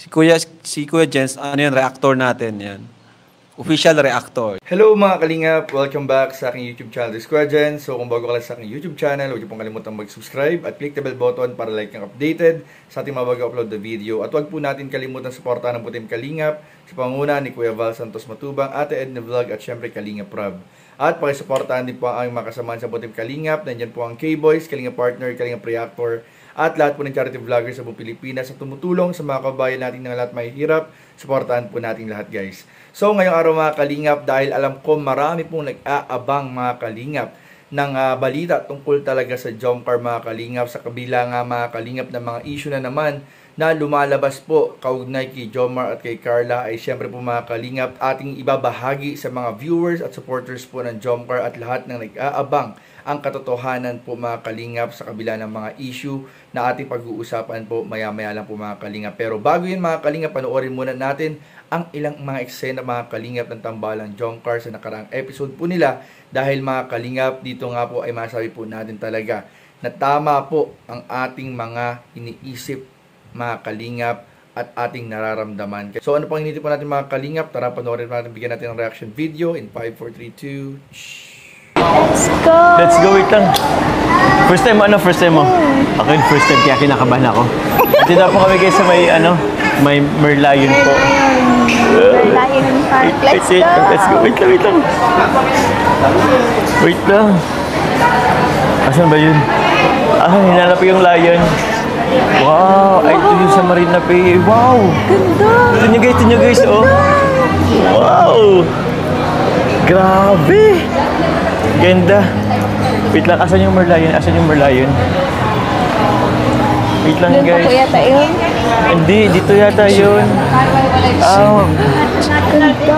Si Kuya Jens, ano yan, reactor natin yan. Official reactor. Hello mga kalingap! Welcome back sa aking YouTube channel, The Kuya Jens. So kung bago ka lang sa aking YouTube channel, huwag niyo pong kalimutan mag-subscribe at click the bell button para like ang updated sa ating mga bago upload na video. At huwag po natin kalimutan suportahan ng Putim Kalingap sa pangunguna ni Kuya Val Santos Matubang, Ate Edna Vlog at syempre Kalingap Rob. At pakisuportahan din po ang aming mga kasamahan sa Putim Kalingap. Nandyan po ang K-Boys, Kalingap Partner, Kalingap Reactor, at lahat po ng charity vloggers sa buong Pilipinas na tumutulong sa mga kabayan natin ng lahat may hirap. Suportahan po natin lahat, guys. So ngayong araw mga kalingap, dahil alam ko marami pong nag-aabang mga kalingap ng balita tungkol talaga sa Jomcar mga kalingap, sa kabila nga mga kalingap ng mga issue na naman na lumalabas po kaugnay kay Jomar at kay Carla, ay syempre po mga kalingap ating ibabahagi sa mga viewers at supporters po ng Jomcar at lahat ng nag-aabang ang katotohanan po mga kalingap sa kabila ng mga issue na ating pag-uusapan po maya-maya lang po mga kalingap. Pero bago yun mga kalingap, panoorin muna natin ang ilang mga eksena mga kalingap ng tambalang Jomcar sa nakaraang episode po nila, dahil mga kalingap dito nga po ay masabi po natin talaga na tama po ang ating mga iniisip mga kalingap at ating nararamdaman. So ano pang hinihintay po natin mga kalingap? Tara panoorin natin, bigyan natin ng reaction video in 5, 4, 3, 2. Let's go! Let's go, wait lang. First time mo? Ako yung first time, kaya kinakabahan ako. Dito po kami guys sa may Merlion po. Merlion Park. Let's go! Let's go, wait lang. Wait lang. Asan ba yun? Hinanap ko yung lion. Wow! Ay, ito yung sa Marina Bay. Wow! Ganda! Ito nyo guys, oh. Wow! Grabe! Ganda. Wait lang, asan yung Merlion? Wait lang Doon guys. pa po yata yun? Hindi, dito yata yun. Ganda!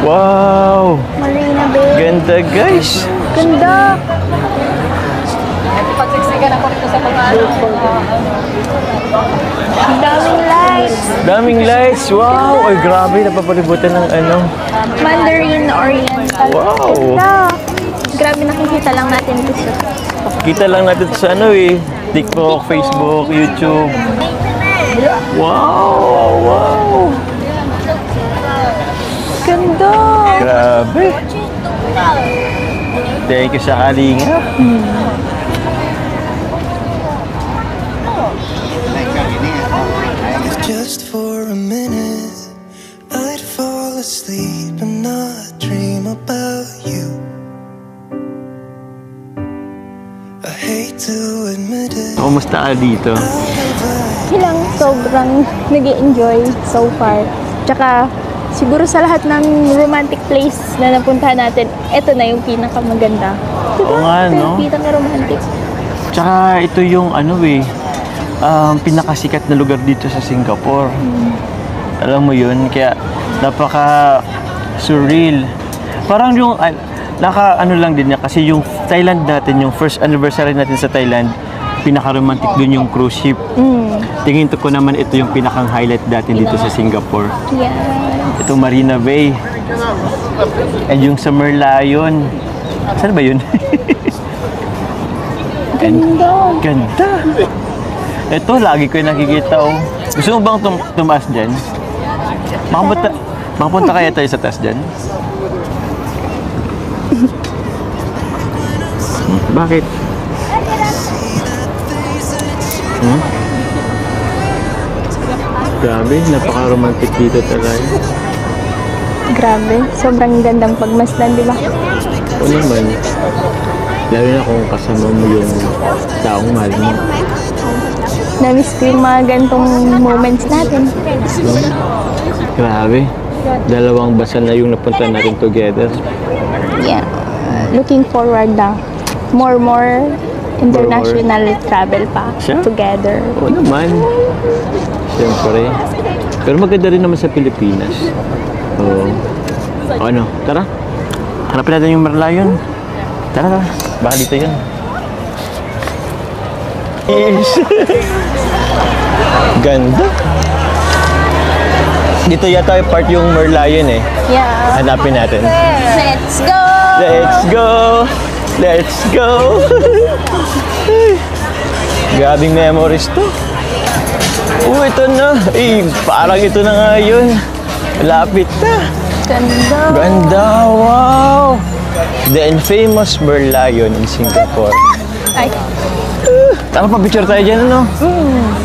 Wow! Marina Bay. Ganda guys! Ganda! Daming lights! Wow! Ay, grabe, napapalibutan ng Mandarin Oriental. Wow! Ganda! Grabe, nakikita lang natin ito siya. Kita lang natin sa TikTok, Facebook, YouTube. Wow! Wow! Ganda! Grabe! Thank you sa Kalingap. Just for a minute, I'd fall asleep and not dream about you. I hate to admit it. Kumusta ka dito? Silang sobrang nag-enjoy so far. Tsaka, siguro sa lahat ng romantic place na napuntahan natin, ito na yung pinakamaganda. Oo nga, no? Ito yung pinaka-romantic. Tsaka ito yung pinakasikat na lugar dito sa Singapore. Alam mo yun, kaya napaka-surreal. Parang yung, lang din niya, kasi yung Thailand natin, yung first anniversary natin sa Thailand, pinaka-romantic dun yung cruise ship. Tingin ko naman ito yung pinakang-highlight natin dito sa Singapore. Yeah. Ito Marina Bay. And yung sa Merlion. Saan ba yun? Ganda! Ganda! Ito, lagi ko yung nakikita, oh. Gusto mo bang tumaas dyan? Makapunta kaya tayo sa taas dyan? Bakit? Grabe, napaka-romantic dito talaga. Grabe, sobrang gandang pagmasdan, di ba? O naman, lalo na kung kasama mo yung taong mahal mo. Na-miss ko yung mga gantong moments natin. Grabe. Dalawang bansa na yung napunta natin together. Yeah. Looking forward na. More international travel pa. Together. Oo naman. Siyempre. Pero maganda rin naman sa Pilipinas. Oo. Ano? Tara. Hanapin natin yung Merlion. Tara. Baka dito yun. Yes. Ganda. Dito yata part yung Merlion eh. Yeah. Hanapin natin. Let's go! Let's go! Let's go! Grabing memories to. Ito na. Parang ito na nga yun. Lapit na. Ganda. Ganda, wow! The infamous Merlion in Singapore. Ay. Tama, pa-picture tayo dyan, ano?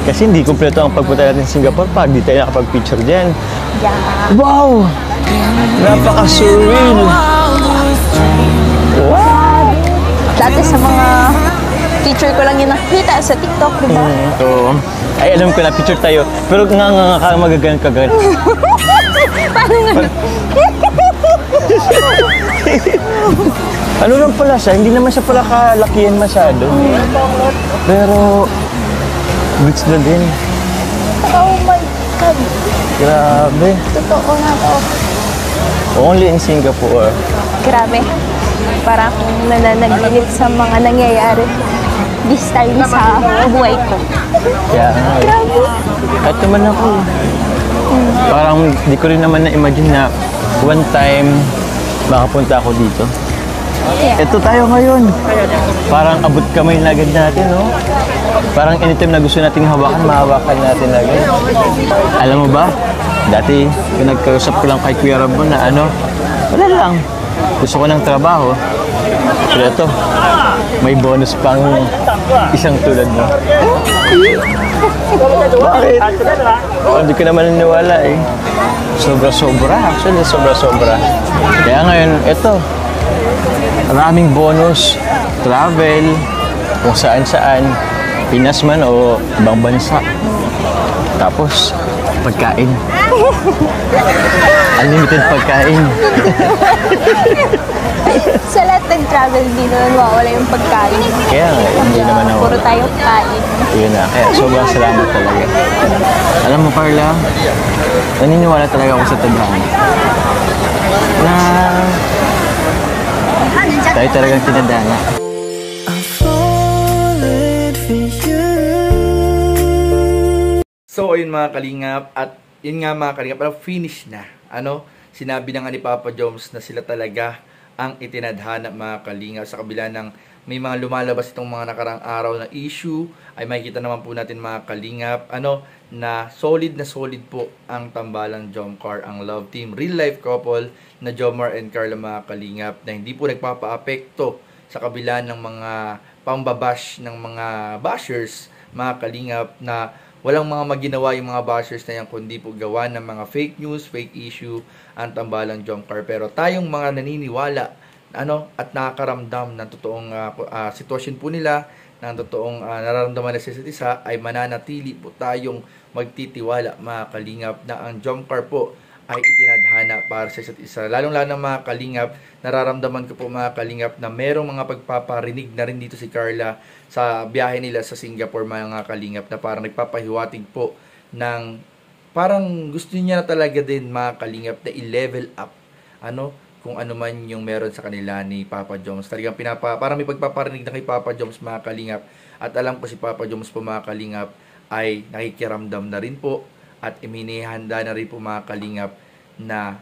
Kasi hindi kumpleto ang pagpunta natin sa Singapore pag di tayo nakapag-picture dyan. Yeah. Wow! Napaka-surreal! Wow! Dati sa mga picture ko lang yung nakita sa TikTok, di ba? So, ay alam ko na picture tayo, pero nga ka magagan ka gan. Paano nga? Ano lang pala siya, hindi naman siya pala kalakihan masyado. Pero, goods na din. Oh my God. Grabe. Totoo na to. Only in Singapore. Grabe. Para akong nananaginip sa mga nangyayari this time sa buhay ko. Kaya nga. Grabe. Kahit naman ako. Parang di ko rin naman na-imagine na one time makapunta ako dito. Yeah. Ito tayo ngayon. Parang abot kamay na agad natin, no? Parang anytime na gusto nating hawakan, mahawakan natin agad. Alam mo ba? Dati, kung nagkausap ko lang kay Kuya Ramon na wala lang. Gusto ko ng trabaho. Pero ito, may bonus pang isang tulad mo. Bakit? Hindi ko naman naniwala eh. Sobra-sobra. Actually, sobra-sobra. Kaya ngayon, ito. Maraming bonus. Travel. Kung saan-saan. Pinas man o ibang bansa. Tapos, pagkain. Unlimited pagkain. Sa lahat ng travel, di naman mawala yung pagkain. Kaya nga, hindi naman ako. Puro tayo kain. Yun na. Kaya sobrang salamat talaga. Alam mo, Carla, naniniwala talaga ako sa tadhana. Na tayo talagang tinadhana. I'm falling for you. So, ayun mga kalingap, at yun nga mga kalingap, pero finish na. Sinabi na nga ni Papa Joms na sila talaga ang itinadhana mga kalingap. Sa kabila ng may mga lumalabas itong mga nakarang araw na issue, ay makikita naman po natin mga kalingap, na solid po ang tambalang Jomcar, ang love team, real life couple na Jomar and Carla mga kalingap, na hindi po nagpapa-apekto sa kabila ng mga pambabash ng mga bashers mga kalingap, na walang mga maginawa yung mga bashers na yan, kundi po gawa ng mga fake news, fake issue ang tambalang Jomcar. Pero tayong mga naniniwala at nakakaramdam ng totoong sitwasyon po nila, ng totoong nararamdaman na sa isa't isa, ay mananatili po tayong magtitiwala mga kalingap na ang Jomcar po ay itinadhana para sa isa't isa. Lalong-lalo na mga kalingap, nararamdaman ko po mga kalingap na merong mga pagpaparinig na rin dito si Carla sa biyahe nila sa Singapore mga kalingap, na parang nagpapahiwatig po ng parang gusto niya na talaga din mga kalingap na i-level up kung ano man yung meron sa kanila ni Papa Joms. Talagang parang may pagpaparinig na kay Papa Joms mga kalingap, at alam ko si Papa Joms po mga kalingap ay nakikiramdam na rin po at iminihanda na rin po mga kalingap na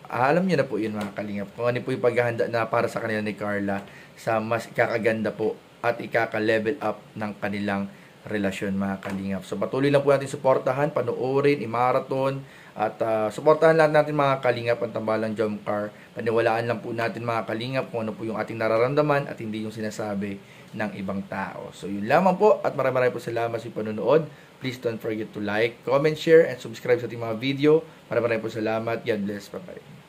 alam niyo na po yun mga kalingap kung ano po yung paghahanda na para sa kanila ni Carla sa mas ikakaganda po at ikaka-level up ng kanilang relasyon mga kalingap. So patuloy lang po natin suportahan, panoorin, i-marathon, at suportahan lang natin mga kalingap ang tambalang Jomcar. Paniwalaan lang po natin mga kalingap kung ano po yung ating nararamdaman at hindi yung sinasabi ng ibang tao. So yun lamang po, at maraming po salamat sa panonood. Please don't forget to like, comment, share, and subscribe sa ating mga video. Maraming po salamat. God bless. Bye-bye.